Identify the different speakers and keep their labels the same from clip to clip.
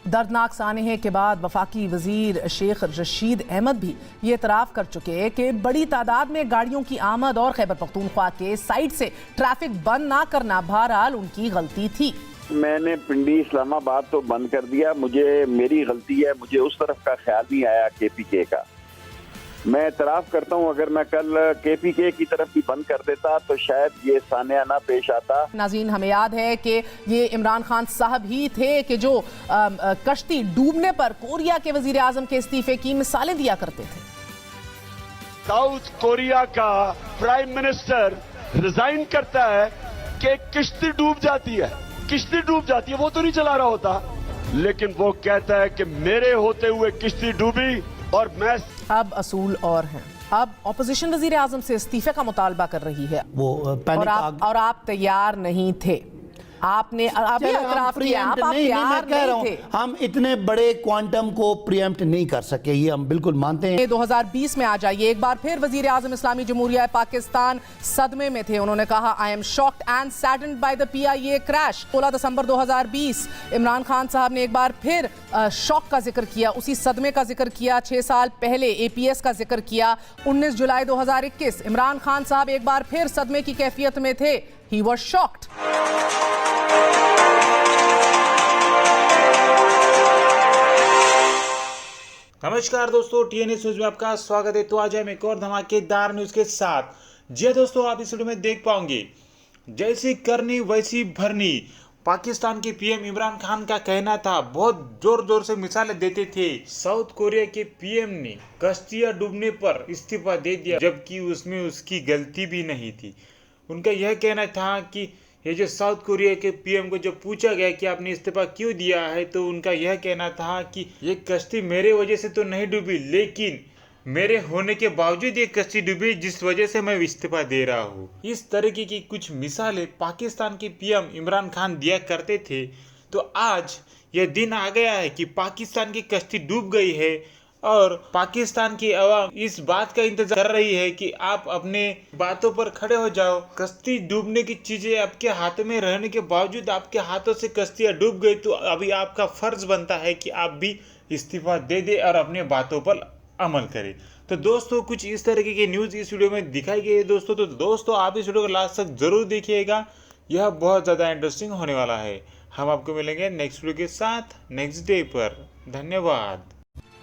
Speaker 1: दर्दनाक सानहे के बाद वफाकी वजीर शेख रशीद अहमद भी ये इतराफ़ कर चुके हैं कि बड़ी तादाद में गाड़ियों की आमद और खैबर पख्तूनख्वा के साइड से ट्रैफिक बंद ना करना बहरहाल उनकी गलती थी।
Speaker 2: मैंने पिंडी इस्लामाबाद तो बंद कर दिया, मुझे मेरी गलती है, मुझे उस तरफ का ख्याल नहीं आया KPK का। मैं इतराफ़ करता हूँ अगर मैं कल KPK की तरफ भी बंद कर देता तो शायद ये सान्या ना पेश आता।
Speaker 1: नाज़रीन, हमें याद है कि ये इमरान खान साहब ही थे कि जो कश्ती डूबने पर कोरिया के वजीर आजम के इस्तीफे की मिसालें दिया करते थे।
Speaker 3: साउथ कोरिया का प्राइम मिनिस्टर रिजाइन करता है कि किश्ती डूब जाती है, किश्ती डूब जाती है, वो तो नहीं चला रहा होता, लेकिन वो कहता है कि मेरे होते हुए किश्ती डूबी और मैं।
Speaker 1: अब असूल और हैं, अब ऑपोजिशन वजीर आजम से इस्तीफे का मुतालबा कर रही है और आप तैयार नहीं थे। आपने अभी इतराफ़ किया, आप तैयार नहीं थे।
Speaker 4: हम इतने बड़े क्वांटम को प्रीएम्प्ट नहीं कर सके, ये हम बिल्कुल मानते हैं।
Speaker 1: 2020 में आ जाइए, एक बार फिर वजीर आजम इस्लामी जमहूरिया पाकिस्तान सदमे में थे। उन्होंने कहा, I am shocked and saddened by the PIA crash. 16 दिसंबर 2020 इमरान खान साहब ने एक बार फिर शॉक का जिक्र किया, उसी सदमे का जिक्र किया। 6 साल पहले APS का जिक्र किया। 19 जुलाई 2021 इमरान खान साहब एक बार फिर सदमे की कैफियत में थे। He was shocked.
Speaker 5: नमस्कार दोस्तों, TNS न्यूज में आपका स्वागत है। तो आज हम एक और धमाकेदार न्यूज के साथ। जी दोस्तों, आप इस वीडियो में देख पाओगे, जैसी करनी वैसी भरनी। पाकिस्तान के PM इमरान खान का कहना था, बहुत जोर जोर से मिसालें देते थे। साउथ कोरिया के PM ने कश्तियां डूबने पर इस्तीफा दे दिया, जबकि उसमें उसकी गलती भी नहीं थी। उनका यह कहना था कि ये जो साउथ कोरिया के PM को जब पूछा गया कि आपने इस्तीफा क्यों दिया है, तो उनका यह कहना था कि ये कश्ती मेरे वजह से तो नहीं डूबी, लेकिन मेरे होने के बावजूद ये कश्ती डूबी, जिस वजह से मैं इस्तीफा दे रहा हूँ। इस तरीके की कुछ मिसालें पाकिस्तान के PM इमरान खान दिया करते थे। तो आज यह दिन आ गया है कि पाकिस्तान की कश्ती डूब गई है और पाकिस्तान की अवाम इस बात का इंतजार कर रही है कि आप अपने बातों पर खड़े हो जाओ। कश्ती डूबने की चीजें आपके हाथों में रहने के बावजूद आपके हाथों से कश्तियां डूब गई, तो अभी आपका फर्ज बनता है कि आप भी इस्तीफा दे दे और अपने बातों पर अमल करें। तो दोस्तों, कुछ इस तरीके की न्यूज इस वीडियो में दिखाई गई है दोस्तों। तो दोस्तों, आप इस वीडियो को लास्ट तक जरूर देखिएगा, यह बहुत ज्यादा इंटरेस्टिंग होने वाला है। हम आपको मिलेंगे नेक्स्ट वीडियो के साथ नेक्स्ट डे पर। धन्यवाद।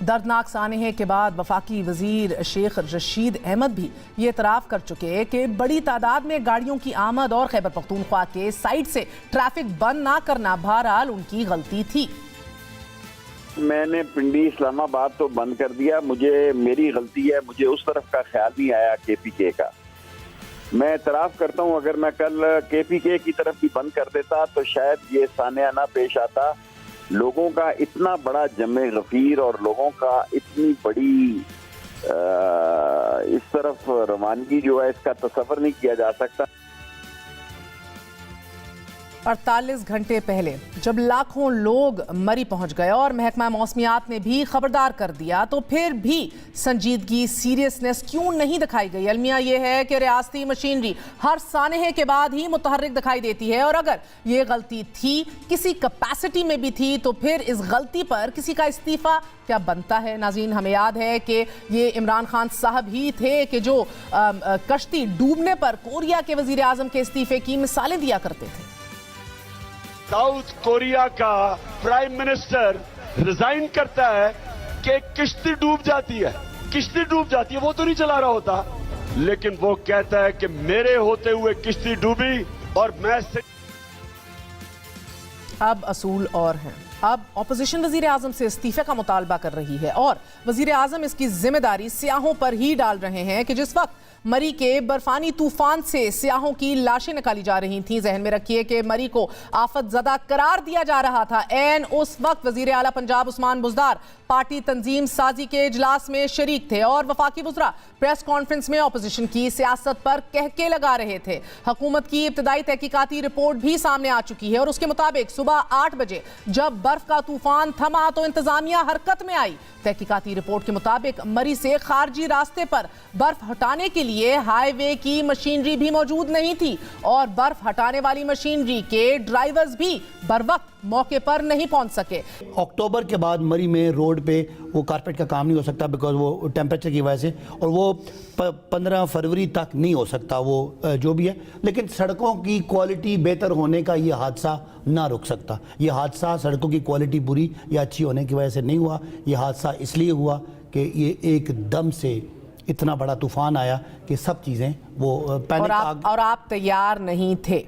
Speaker 1: दर्दनाक सानहे के बाद वफाकी वजीर शेख रशीद अहमद भी ये इतराफ़ कर चुके हैं कि बड़ी तादाद में गाड़ियों की आमद और खैबर पख्तूनख्वा के साइड से ट्रैफिक बंद ना करना बहरहाल उनकी गलती थी।
Speaker 2: मैंने पिंडी इस्लामाबाद तो बंद कर दिया, मुझे मेरी गलती है, मुझे उस तरफ का ख्याल नहीं आया KPK का। मैं इतराफ़ करता हूँ अगर मैं कल KPK की तरफ भी बंद कर देता तो शायद ये सान्या ना पेश आता। लोगों का इतना बड़ा जमे गफीर और लोगों का इतनी बड़ी इस तरफ रवानगी जो है, इसका तस्वर नहीं किया जा सकता।
Speaker 1: 48 घंटे पहले जब लाखों लोग मरी पहुंच गए और महकमा मौसमियात ने भी खबरदार कर दिया, तो फिर भी संजीदगी, सीरियसनेस क्यों नहीं दिखाई गई? अलमिया यह है कि रियासती मशीनरी हर सानहे के बाद ही मुतहर्रिक दिखाई देती है, और अगर ये गलती थी, किसी कैपेसिटी में भी थी, तो फिर इस गलती पर किसी का इस्तीफा क्या बनता है? नाज़रीन, हमें याद है कि ये इमरान खान साहब ही थे कि जो कश्ती डूबने पर कोरिया के वजीर आजम के इस्तीफे की मिसालें दिया करते थे।
Speaker 3: साउथ कोरिया का प्राइम मिनिस्टर रिजाइन करता है कि किश्ती डूब जाती है, किश्ती डूब जाती है, वो तो नहीं चला रहा होता, लेकिन वो कहता है कि मेरे होते हुए किश्ती डूबी और मैं।
Speaker 1: अब असूल और हैं, अब ऑपोजिशन वजीर आजम से इस्तीफे का मुतालबा कर रही है और वजीर आजम इसकी जिम्मेदारी सियाहों पर ही डाल रहे हैं कि जिस वक्त मरी के बर्फानी तूफान से सियाहों की लाशें निकाली जा रही थीं, जहन में रखिए कि मरी को आफत ज़दा करार दिया जा रहा था, एन उस वक्त वजीर आला पंजाब उस्मान बुज़दार पार्टी तंजीम साजी के इजलास में शरीक थे और वफाकी वज़रा प्रेस कॉन्फ्रेंस में अपोजिशन की सियासत पर कहके लगा रहे थे। हुकूमत की इब्तदाई तहकीकाती रिपोर्ट भी सामने आ चुकी है और उसके मुताबिक सुबह 8 बजे जब बर्फ का तूफान थमा तो इंतजामिया हरकत में आई। तहकीकाती रिपोर्ट के मुताबिक मरी से खारजी रास्ते पर बर्फ हटाने के लिए हाईवे की मशीनरी भी मौजूद नहीं थी और बर्फ हटाने वाली मशीनरी के ड्राइवर्स भी बर वक्त मौके पर नहीं पहुंच सके।
Speaker 4: अक्टूबर के बाद मरी में रोड पे वो कारपेट का काम नहीं हो सकता बिकॉज वो टेम्परेचर की वजह से, और वो 15 फरवरी तक नहीं हो सकता वो जो भी है। लेकिन सड़कों की क्वालिटी बेहतर होने का ये हादसा ना रुक सकता। ये हादसा सड़कों की क्वालिटी बुरी या अच्छी होने की वजह से नहीं हुआ। ये हादसा इसलिए हुआ कि ये एकदम से इतना बड़ा तूफान आया कि सब चीज़ें वो पैनिक
Speaker 1: और आप तैयार नहीं थे।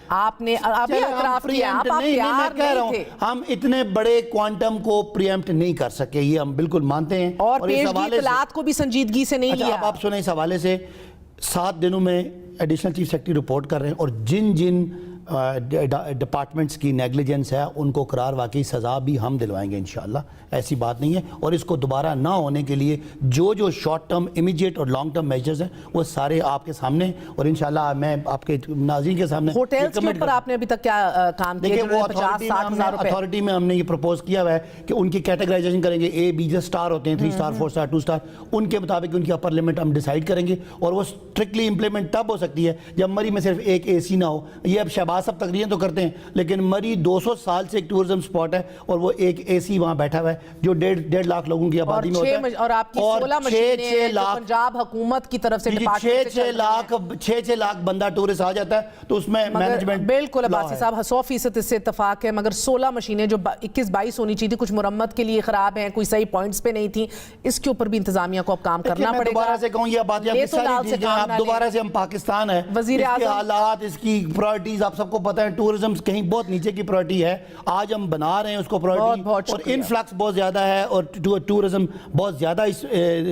Speaker 1: आपने इतराफ किया, आप तैयार नहीं थे।
Speaker 4: हम इतने बड़े क्वांटम को प्रीएम्प्ट नहीं कर सके, ये हम बिल्कुल मानते हैं।
Speaker 1: और पेशगी इत्तलात को भी संजीदगी से नहीं लिया।
Speaker 4: आप सुने इस हवाले से 7 दिनों में एडिशनल चीफ सेक्रेटरी रिपोर्ट कर रहे हैं, और जिन जिन डिपार्टमेंट्स की नेग्लिजेंस है उनको करार वाकई सज़ा भी हम दिलवाएंगे इंशाल्लाह, ऐसी बात नहीं है। और इसको दोबारा ना होने के लिए जो जो शॉर्ट टर्म, इमीडिएट और लॉन्ग टर्म मेजर्स हैं वो सारे आपके सामने, और इंशाल्लाह मैं आपके नाज़रीन के सामने।
Speaker 1: होटल्स के ऊपर आपने अभी तक क्या काम किया?
Speaker 4: देखिए, वो अथॉरिटी में हमने ये प्रपोज किया हुआ है कि उनकी कैटेगराइजेशन करेंगे। A, B जो स्टार होते हैं, 3 स्टार, 4 स्टार, 2 स्टार, उनके मुताबिक उनकी अपर लिमिट हम डिसाइड करेंगे। और वो स्ट्रिक्टली इंप्लीमेंट तब हो सकती है जब मरी में सिर्फ एक AC ना हो। ये अब शहबाज सब तकरीरें तो करते हैं, लेकिन मरी 200 साल से एक टूरिज्म स्पॉट है और वो एक AC वहां बैठा हुआ है जो 1.5 लाख लोगों की आबादी में होता है।
Speaker 1: और आपकी 16 मशीनें जो पंजाब हुकूमत की तरफ से
Speaker 4: 6 लाख बंदा टूरिस्ट आ जाता है, तो उसमें मैनेजमेंट
Speaker 1: बिल्कुल अब्बासी साहब 100% इससे इत्तेफाक है। मगर 16 मशीनें जो 21-22 होनी चाहिए थी, कुछ मुरम्मत के लिए खराब हैं, कोई सही पॉइंट्स पे नहीं थी। इसके ऊपर भी इंतजामिया को अब काम करना पड़ेगा। दोबारा
Speaker 4: से कहूं, ये बात दोबारा से हम पाकिस्तान है,
Speaker 1: वजीर आज़म
Speaker 4: हालात, इसकी प्रायोरिटीज आप सबको पता है। टूरिज्म कहीं बहुत नीचे की प्रायोरिटी है, आज हम बना रहे हैं उसको प्रायोरिटी, और इनफ्लक्स बहुत ज्यादा है और टूरिज्म बहुत ज्यादा इस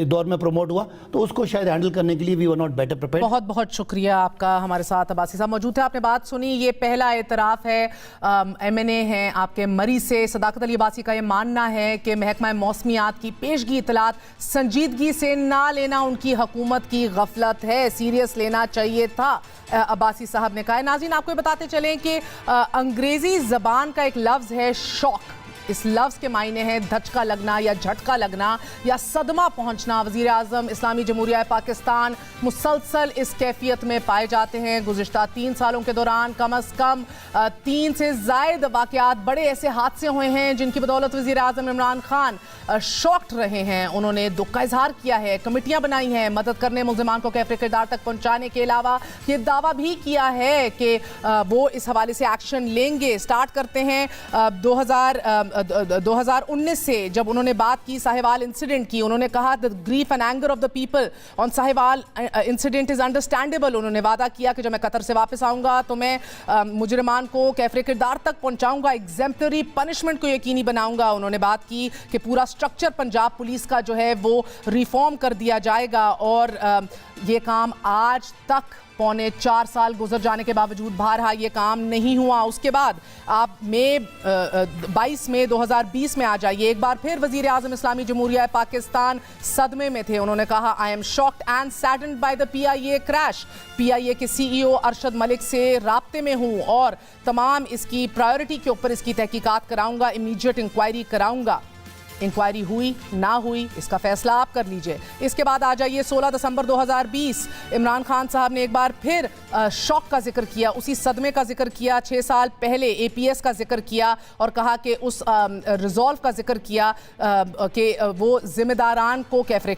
Speaker 4: दौर में प्रमोट हुआ, तो उसको शायद हैंडल करने के लिए we were not better prepared.
Speaker 1: बहुत बहुत शुक्रिया आपका। हमारे साथ अब्बासी साहब मौजूद है, आपने बात सुनी। ये पहला एतराफ़ है MNA हैं आपके मरी से। सदाकत अली अब्बासी का ये मानना है कि महकमा मौसमियात की पेशगी इत्तलात संजीदगी से ना लेना उनकी हुकूमत की गफलत है, सीरियस लेना चाहिए था, अब्बासी साहब ने कहा है। नाज़रीन, आपको ये बताते चलें कि अंग्रेजी ज़बान का एक लफ्ज़ है शॉक। इस लफ्ज़ के मायने हैं धचका लगना या झटका लगना या सदमा पहुंचना। वज़ीर आज़म इस्लामी जमहूरिया पाकिस्तान मुसलसल इस कैफियत में पाए जाते हैं। गुज़िश्ता 3 सालों के दौरान कम अज़ कम 3 से ज़ायद वाक़यात, बड़े ऐसे हादसे हुए हैं जिनकी बदौलत वज़ीर आज़म इमरान खान शॉक्ड रहे हैं। उन्होंने दुख का इजहार किया है, कमेटियाँ बनाई हैं, मदद करने मुल्ज़िमान को कैफ़े किरदार तक पहुँचाने के अलावा ये दावा भी किया है कि वो इस हवाले से एक्शन लेंगे। स्टार्ट करते हैं 2019 से, जब उन्होंने बात की साहिवाल इंसिडेंट की। उन्होंने कहा the grief and anger of the people on Sahiwal incident is understandable. उन्होंने वादा किया कि जब मैं कतर से वापस आऊंगा तो मैं मुजरिमान को कैफरे किरदार तक पहुंचाऊंगा, एग्जेम्पलरी पनिशमेंट को यकीनी बनाऊंगा। उन्होंने बात की कि पूरा स्ट्रक्चर पंजाब पुलिस का जो है वो रिफॉर्म कर दिया जाएगा, और ये काम आज तक 4.25 साल गुजर जाने के बावजूद बहरहा ये काम नहीं हुआ। उसके बाद आप 22 मई 2020 में आ जाइए। एक बार फिर वज़ीर आज़म इस्लामी जमहूरिया पाकिस्तान सदमे में थे। उन्होंने कहा I am shocked and saddened by the PIA crash. PIA के CEO अरशद मलिक से राब्ते में हूँ और तमाम इसकी प्रायोरिटी के ऊपर इसकी तहकीकात कराऊंगा, इमीडिएट इंक्वायरी कराऊंगा। इंक्वायरी हुई ना हुई इसका फैसला आप कर लीजिए। इसके बाद आ जाइए 16 दिसंबर 2020, इमरान खान साहब ने एक बार फिर शॉक का जिक्र किया, उसी सदमे का जिक्र किया। 6 साल पहले APS का जिक्र किया और कहा कि उस रिजॉल्व का जिक्र किया कि वो जिम्मेदारान को कैफरे